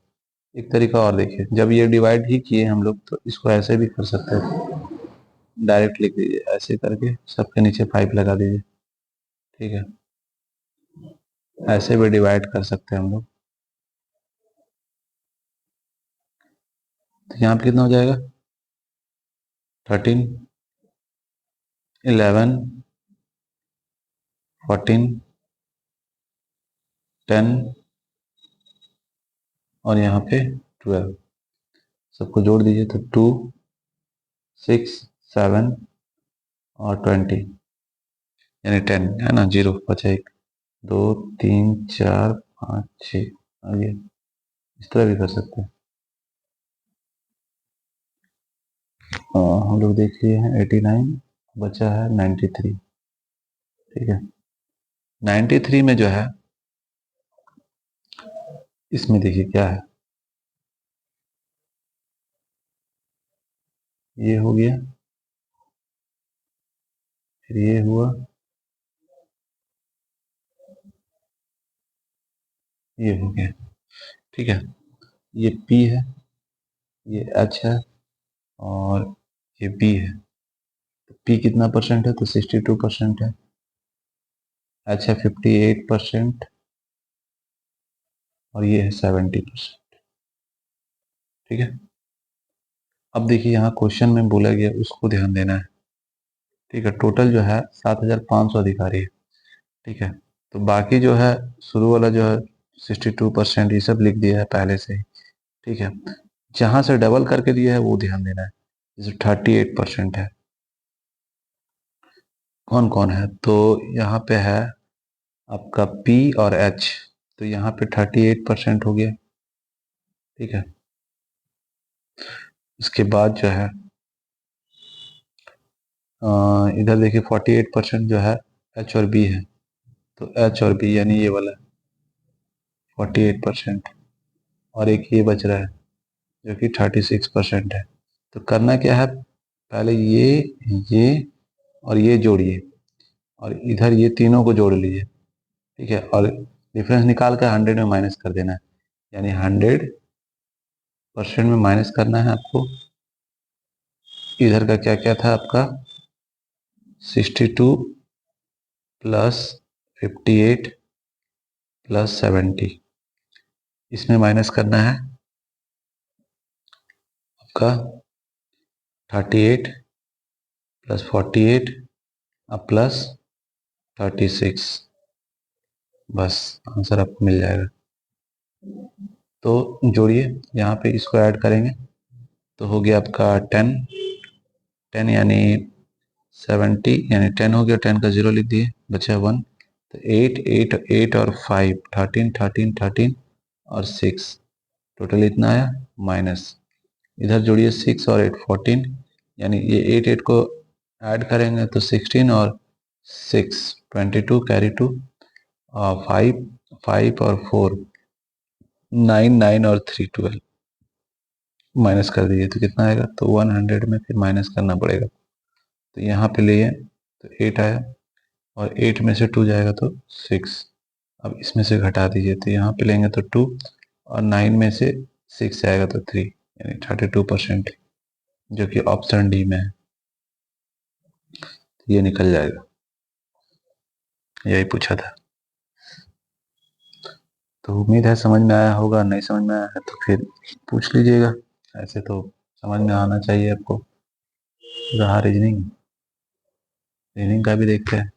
एक तरीका और देखिए, जब ये डिवाइड ही किए हम लोग तो इसको ऐसे भी कर सकते हैं, डायरेक्ट लिख दीजिए, ऐसे करके सबके नीचे 5 लगा दीजिए, ठीक है, ऐसे भी डिवाइड कर सकते हैं हम लोग। तो यहाँ पे कितना हो जाएगा, 13 11 14 10 और यहाँ पे 12, सबको जोड़ दीजिए तो 2 6 7 और 20, यानी 10 है ना, 0 बचा 1, 2 3 4 5 6, आगे इस तरह भी कर सकते हैं। हम लोग देख लिए हैं 89, बचा है 93। ठीक है, 93 में जो है, इसमें देखिए क्या है, ये हो गया, फिर ये हुआ, ये हो गया। ठीक है, ये P है, ये H है, और ये B है। तो P कितना परसेंट है, तो 62% है। H है 58%, और ये है 70%। ठीक है, अब देखिए यहाँ क्वेश्चन में बोला गया उसको ध्यान देना है। ठीक है, टोटल जो है 7500 अधिकारी है। ठीक है, तो बाकी जो है शुरू वाला जो है 62% ये सब लिख दिया है पहले से ही। ठीक है, जहां से डबल करके दिया है वो ध्यान देना है। जैसे 38% है, कौन कौन है, तो यहाँ पे है आपका P और H, तो यहाँ पे 38% हो गया। ठीक है, उसके बाद जो है इधर देखिए 48% जो है H और B है, तो H और B यानी ये वाला 48%, और एक ये बच रहा है जो कि 36% है। तो करना क्या है, पहले ये और ये जोड़िए, और इधर ये तीनों को जोड़ लीजिए। ठीक है, और डिफरेंस निकाल कर 100 में माइनस कर देना है, यानी 100% में माइनस करना है आपको। इधर का क्या क्या था आपका, 62 प्लस 58 प्लस 70, इसमें माइनस करना है आपका 38 प्लस 48 अब प्लस 36, बस आंसर आपको मिल जाएगा। तो जोड़िए, यहाँ पे इसको ऐड करेंगे तो हो गया आपका 10, 10 यानी 70, यानी 10 हो गया, 10 का 0 लिख दिए, बचा 1, तो 8 8 8 और 5 13 13 13 और 6, टोटल इतना आया माइनस। इधर जोड़िए 6 और 8 14, यानी ये 8 8 को ऐड करेंगे तो 16 और 6 22 कैरी 2, 5 5 और 4 9 9 और 3 12, माइनस कर दीजिए तो कितना आएगा, तो 100 में फिर माइनस करना पड़ेगा। तो यहाँ पे लिए तो 8 आया, और 8 में से 2 जाएगा तो 6, अब इसमें से घटा दीजिए तो यहाँ पे लेंगे तो 2, और 9 में से 6 जाएगा तो 3, यानी 32%, जो कि ऑप्शन डी में है। ये निकल जाएगा, यही पूछा था। तो उम्मीद है समझ में आया होगा, नहीं समझ में आया है तो फिर पूछ लीजिएगा, ऐसे तो समझ में आना चाहिए आपको। रहा रीजनिंग, रीजनिंग का भी देखते हैं।